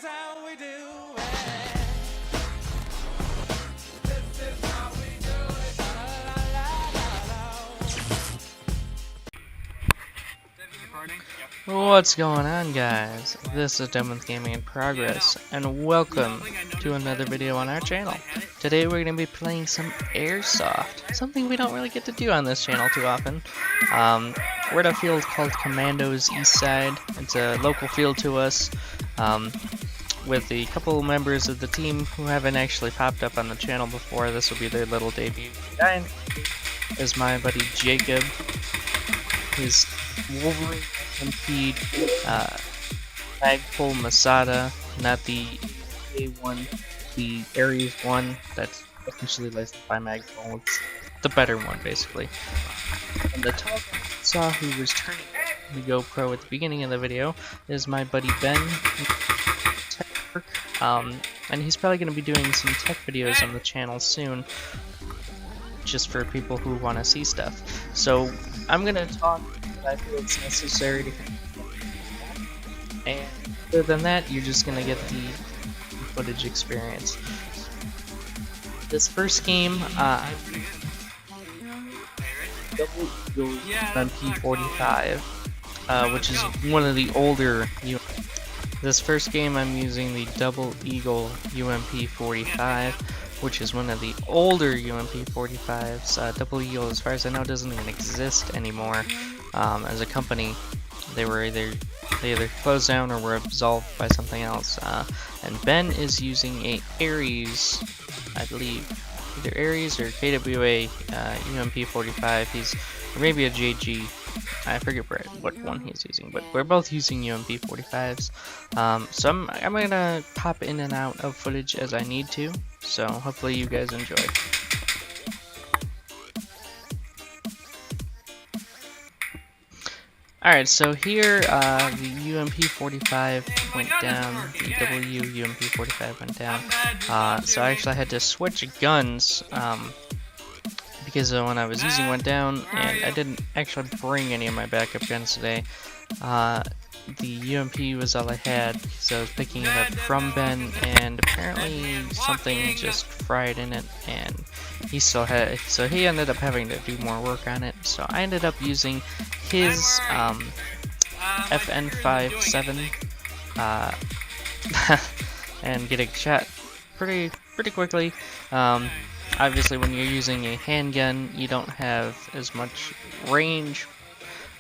is how we do it. This is how we do it. La, la, la, la. What's going on, guys? This is Demon's Gaming in Progress, and welcome to another video on our channel. Today we're going to be playing some Airsoft, something we don't really get to do on this channel too often. We're at a field called Commandos Eastside. It's a local field to us, with a couple members of the team who haven't actually popped up on the channel before. This will be their little debut. Guy is my buddy Jacob. His Wolverine UMP Magpul Masada, not the A1, the Aries one that's essentially licensed by Magpul. It's the better one, basically. And the top I saw who was turning the GoPro at the beginning of the video is my buddy Ben. And he's probably going to be doing some tech videos on the channel soon, just for people who want to see stuff. So I'm going to talk what I feel it's necessary to, and other than that, you're just going to get the footage experience. This first game, I double Eagle UMP45, which is one of the older This first game I'm using the Double Eagle UMP45, which is one of the older UMP45s. Double Eagle, as far as I know, doesn't even exist anymore as a company. They either closed down or were absolved by something else. And Ben is using a Aries, I believe, either Aries or KWA UMP45. Or maybe a JG. I forget what one he's using, but we're both using UMP45s. So I'm gonna pop in and out of footage as I need to. So hopefully you guys enjoy. Alright, so here the UMP45 went down, the W UMP45 went down. So I actually had to switch guns because when I was using one down, and I didn't actually bring any of my backup guns today. The UMP was all I had, so I was picking it up from Ben, and apparently something just fried in it, and he still had it, so he ended up having to do more work on it. So I ended up using his FN57 and getting shot pretty quickly. Obviously, when you're using a handgun, you don't have as much range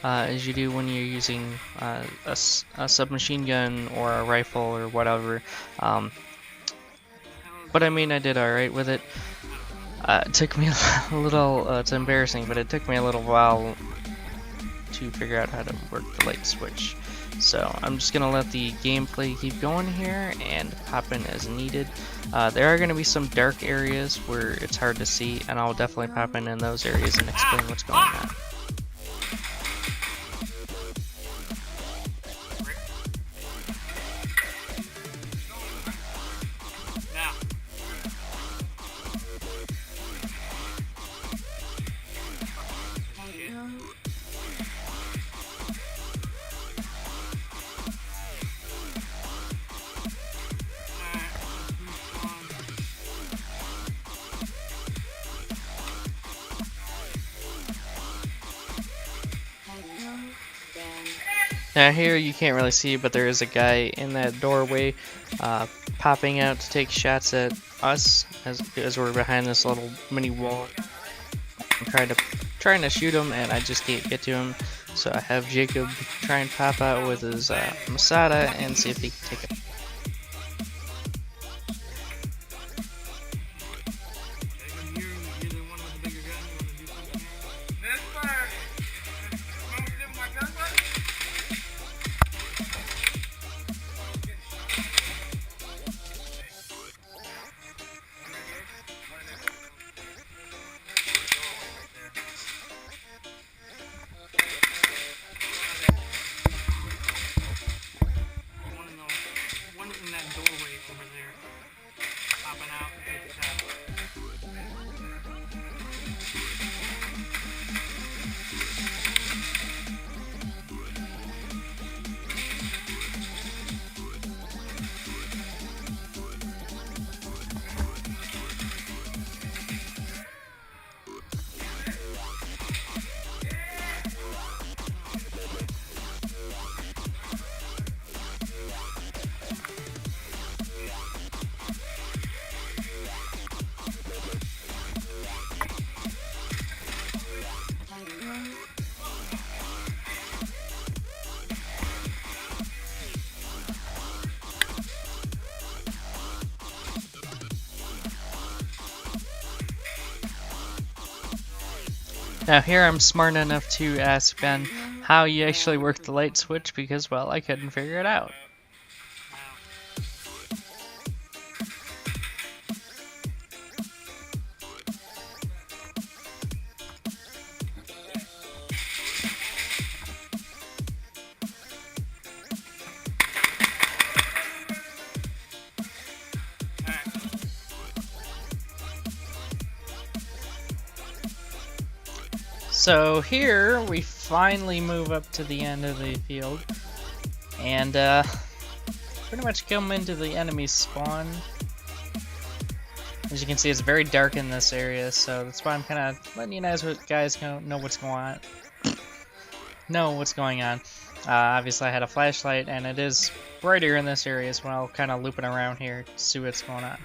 as you do when you're using a submachine gun or a rifle or whatever. But I mean, I did alright with it. It took me a little, it's embarrassing, but it took me a little while to figure out how to work the light switch. So I'm just going to let the gameplay keep going here and pop in as needed. There are going to be some dark areas where it's hard to see, and I'll definitely pop in those areas and explain what's going on. Now here you can't really see, but there is a guy in that doorway popping out to take shots at us as we're behind this little mini wall. I'm trying to shoot him, and I just can't get to him. So I have Jacob try and pop out with his Masada and see if he can take it. Now here I'm smart enough to ask Ben how you actually work the light switch because, well, I couldn't figure it out. So here we finally move up to the end of the field and pretty much come into the enemy spawn. As you can see, it's very dark in this area, so that's why I'm kind of letting you guys know what's going on. Obviously I had a flashlight and it is brighter in this area as well, kind of looping around here to see what's going on.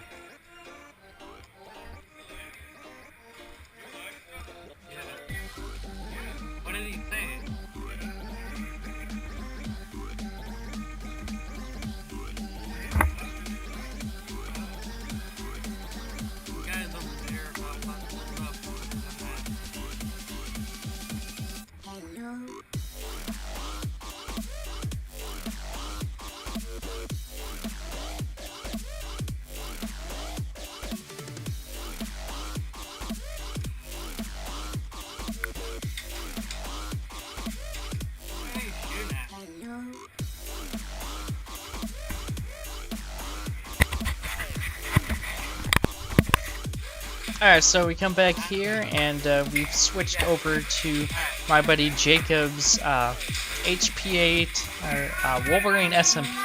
Alright, so we come back here and we've switched over to my buddy Jacob's HP8 or Wolverine SMP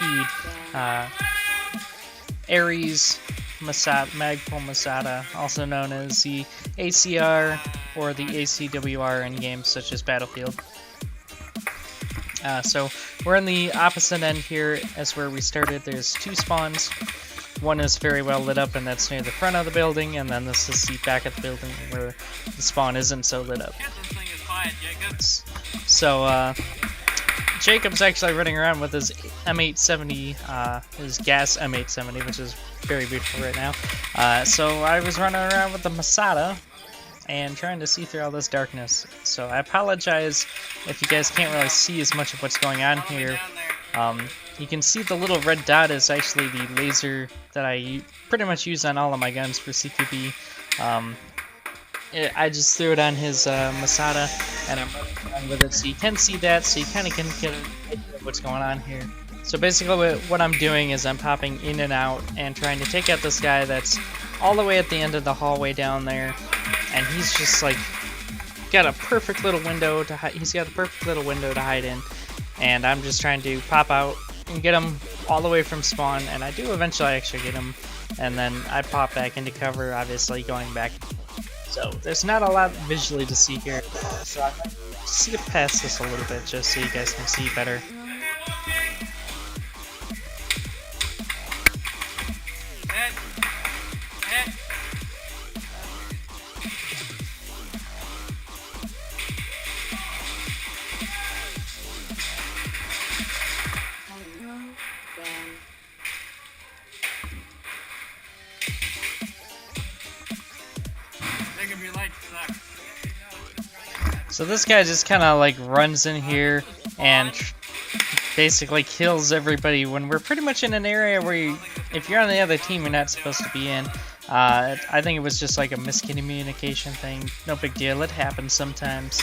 Ares Magpul Masada, also known as the ACR or the ACWR in games such as Battlefield. So we're in the opposite end here as where we started. There's two spawns. One is very well lit up and that's near the front of the building, and then this is the back of the building where the spawn isn't so lit up. So Jacob's actually running around with his M870, his gas M870, which is very beautiful right now. So I was running around with the Masada and trying to see through all this darkness. So I apologize if you guys can't really see as much of what's going on here. You can see the little red dot is actually the laser that I pretty much use on all of my guns for CQB. I just threw it on his Masada and I'm running around with it, so you can see that, so you kind of can get an idea of what's going on here. So basically what I'm doing is I'm popping in and out and trying to take out this guy that's all the way at the end of the hallway down there, and he's just like got a perfect little window to hide. He's got a perfect little window to hide in, and I'm just trying to pop out and get him all the way from spawn, and I do eventually actually get him, and then I pop back into cover, obviously going back. So there's not a lot visually to see here, so I might skip past this a little bit just so you guys can see better. So this guy just kind of like runs in here and basically kills everybody when we're pretty much in an area where if you're on the other team, you're not supposed to be in. I think it was just like a miscommunication thing. No big deal. It happens sometimes.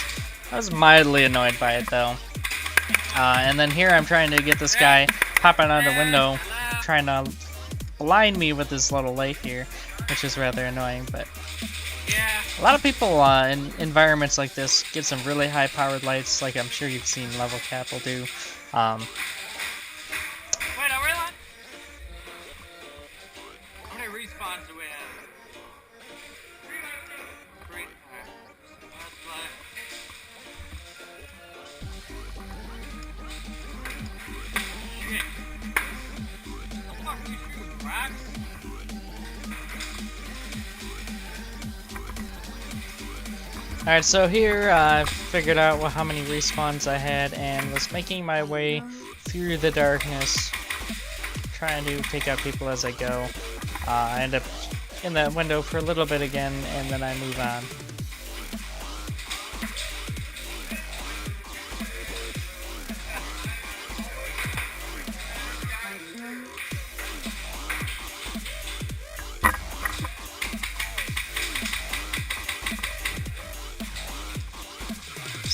I was mildly annoyed by it though. And then here I'm trying to get this guy popping out the window, trying to blind me with this little light here, which is rather annoying, but a lot of people in environments like this get some really high-powered lights, like I'm sure you've seen Level Cap will do. Wait, are we on? How many respawns do we have? 3. Shit. The fuck are you shooting, rocks? Alright, so here I figured out how many respawns I had and was making my way through the darkness, trying to take out people as I go. I end up in that window for a little bit again, and then I move on.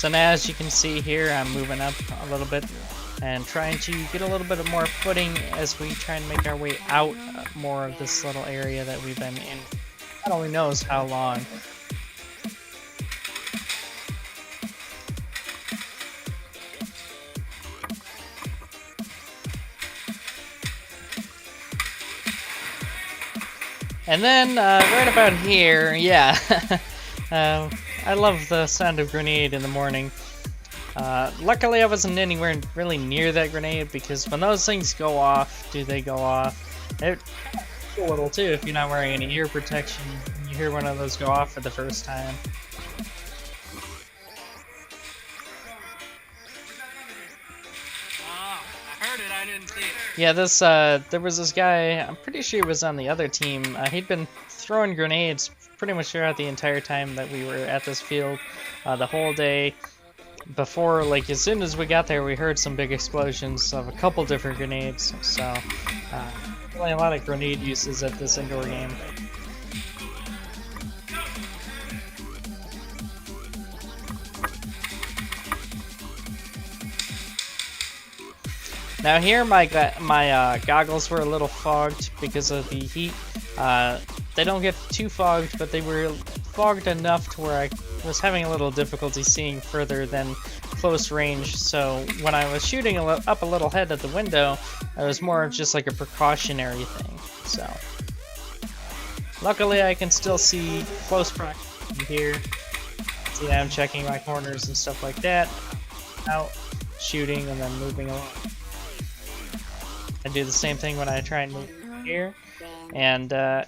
So now, as you can see here, I'm moving up a little bit and trying to get a little bit more footing as we try and make our way out more of this little area that we've been in. God only knows how long. And then, right about here, yeah, I love the sound of grenade in the morning. Luckily I wasn't anywhere really near that grenade, because when those things go off, they go off? It a little too if you're not wearing any ear protection. You hear one of those go off for the first time. I heard it, I didn't see it. Yeah, there was this guy, I'm pretty sure he was on the other team. He'd been throwing grenades pretty much throughout the entire time that we were at this field, the whole day. Before, like, as soon as we got there, we heard some big explosions of a couple different grenades. So, really a lot of grenade uses at this indoor game. Now here, my goggles were a little fogged because of the heat. They don't get too fogged, but they were fogged enough to where I was having a little difficulty seeing further than close range. So when I was shooting up a little head at the window, it was more of just like a precautionary thing. So luckily, I can still see close proximity here. See, I'm checking my corners and stuff like that. Out, shooting, and then moving along. I do the same thing when I try and move here, and yeah.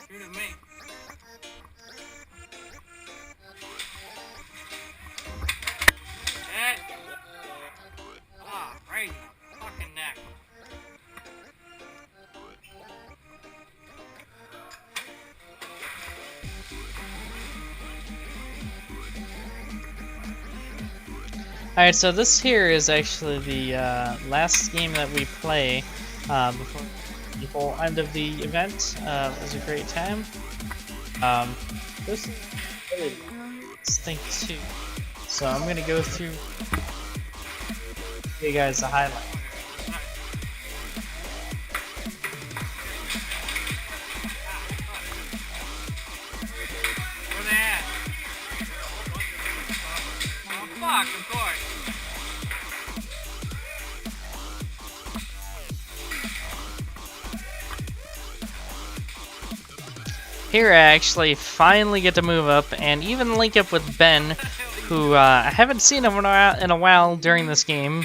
Shoot at me. Hit. Ah, right in the fucking neck. Alright, so this here is actually the last game that we play before the whole end of the event. It was a great time. This is really distinct too. So I'm gonna go through you guys the highlight. Where they at? Oh, fuck, of course. Here I actually finally get to move up and even link up with Ben, who I haven't seen him in a while during this game.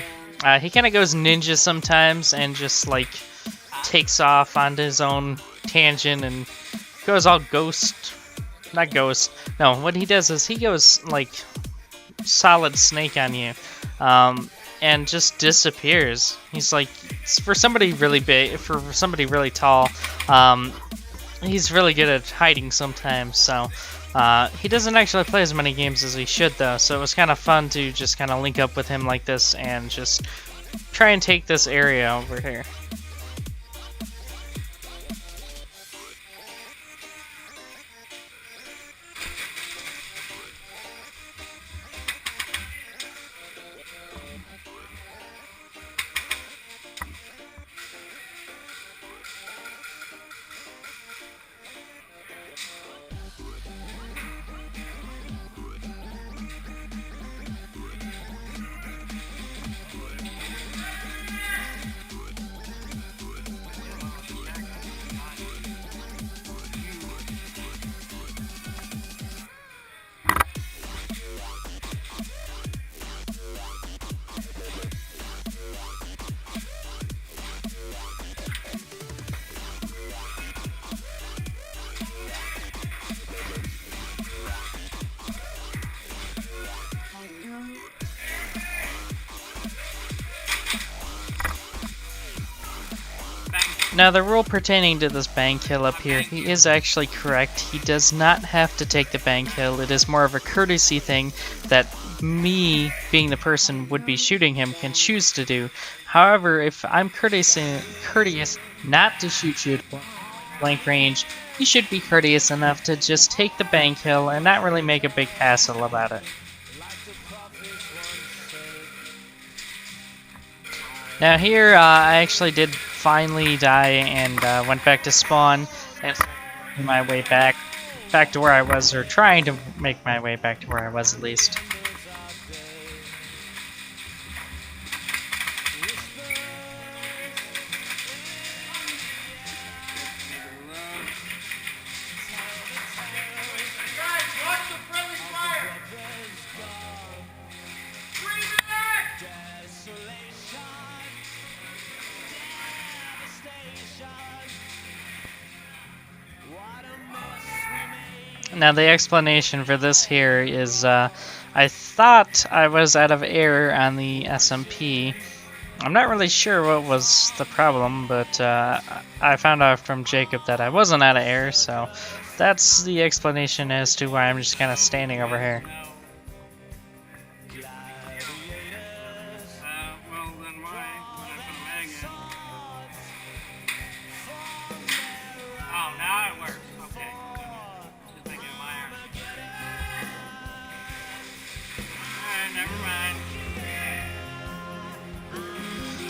He kind of goes ninja sometimes and just like takes off onto his own tangent and goes all ghost. Not ghost. No, what he does is he goes like solid snake on you and just disappears. He's like, for somebody really big, for somebody really tall, he's really good at hiding sometimes. So he doesn't actually play as many games as he should though, so it was kind of fun to just kind of link up with him like this and just try and take this area over here. Now the rule pertaining to this bang kill up here, he is actually correct. He does not have to take the bang kill. It is more of a courtesy thing that me, being the person would be shooting him, can choose to do. However, if I'm courteous not to shoot you at blank range, you should be courteous enough to just take the bang kill and not really make a big hassle about it. Now here, I actually did finally die and went back to spawn and my way back to where I was, or trying to make my way back to where I was at least. Guys, watch the friendly fire! Bring it back! Now the explanation for this here is I thought I was out of air on the SMP. I'm not really sure what was the problem, but I found out from Jacob that I wasn't out of air, so that's the explanation as to why I'm just kind of standing over here. Well, then why would I put a mag in? Oh, now it works. Okay. Just thinking of my arm. Alright, never mind.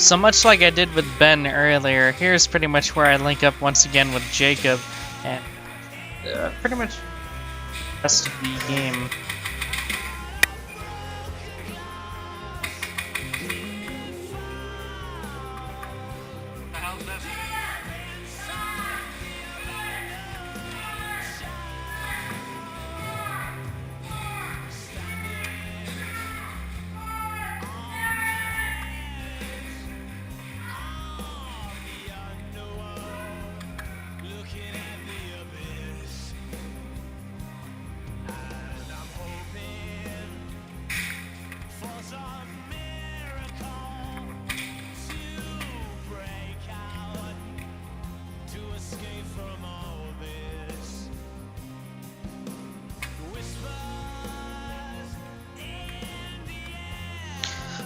So much like I did with Ben earlier, here's pretty much where I link up once again with Jacob, and pretty much the rest of the game. What the hell's that?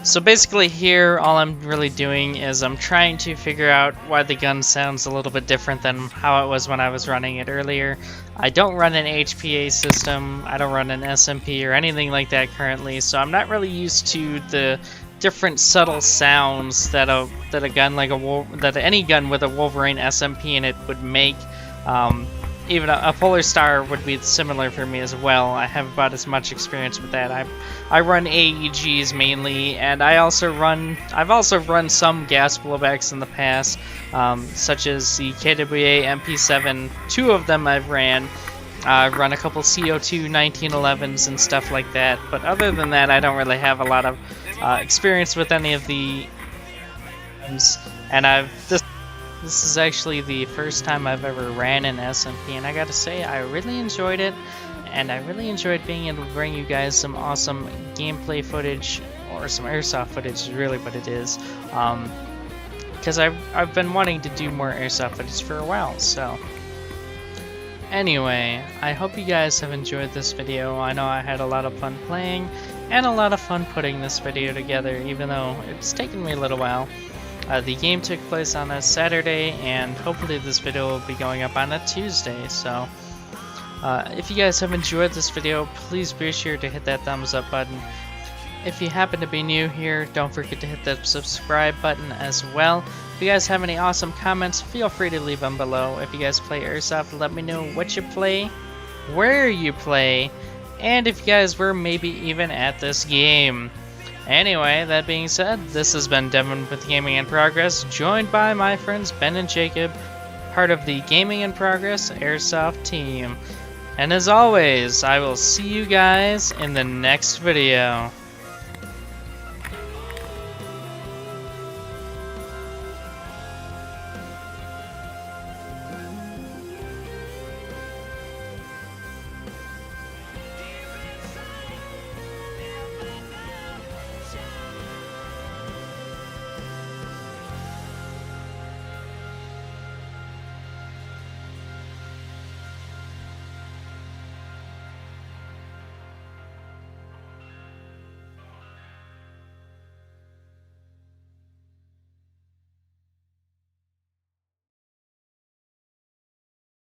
So basically here, all I'm really doing is I'm trying to figure out why the gun sounds a little bit different than how it was when I was running it earlier. I don't run an HPA system, I don't run an SMP or anything like that currently, so I'm not really used to the different subtle sounds that a gun like any gun with a Wolverine SMP in it would make. Even a Polar Star would be similar for me as well. I have about as much experience with that. I run AEGs mainly, and I've also run some gas blowbacks in the past, such as the KWA MP7. 2 of them I've ran. I've run a couple CO2 1911s and stuff like that. But other than that, I don't really have a lot of experience with any of the guns. And this is actually the first time I've ever ran an SMP, and I gotta say, I really enjoyed it, and I really enjoyed being able to bring you guys some awesome gameplay footage, or some airsoft footage is really what it is, because I've been wanting to do more airsoft footage for a while, so. Anyway, I hope you guys have enjoyed this video. I know I had a lot of fun playing, and a lot of fun putting this video together, even though it's taken me a little while. The game took place on a Saturday, and hopefully this video will be going up on a Tuesday, so if you guys have enjoyed this video, please be sure to hit that thumbs up button. If you happen to be new here, don't forget to hit that subscribe button as well. If you guys have any awesome comments, feel free to leave them below. If you guys play Airsoft, let me know what you play, where you play, and if you guys were maybe even at this game. Anyway, that being said, this has been Devin with Gaming in Progress, joined by my friends Ben and Jacob, part of the Gaming in Progress Airsoft team. And as always, I will see you guys in the next video.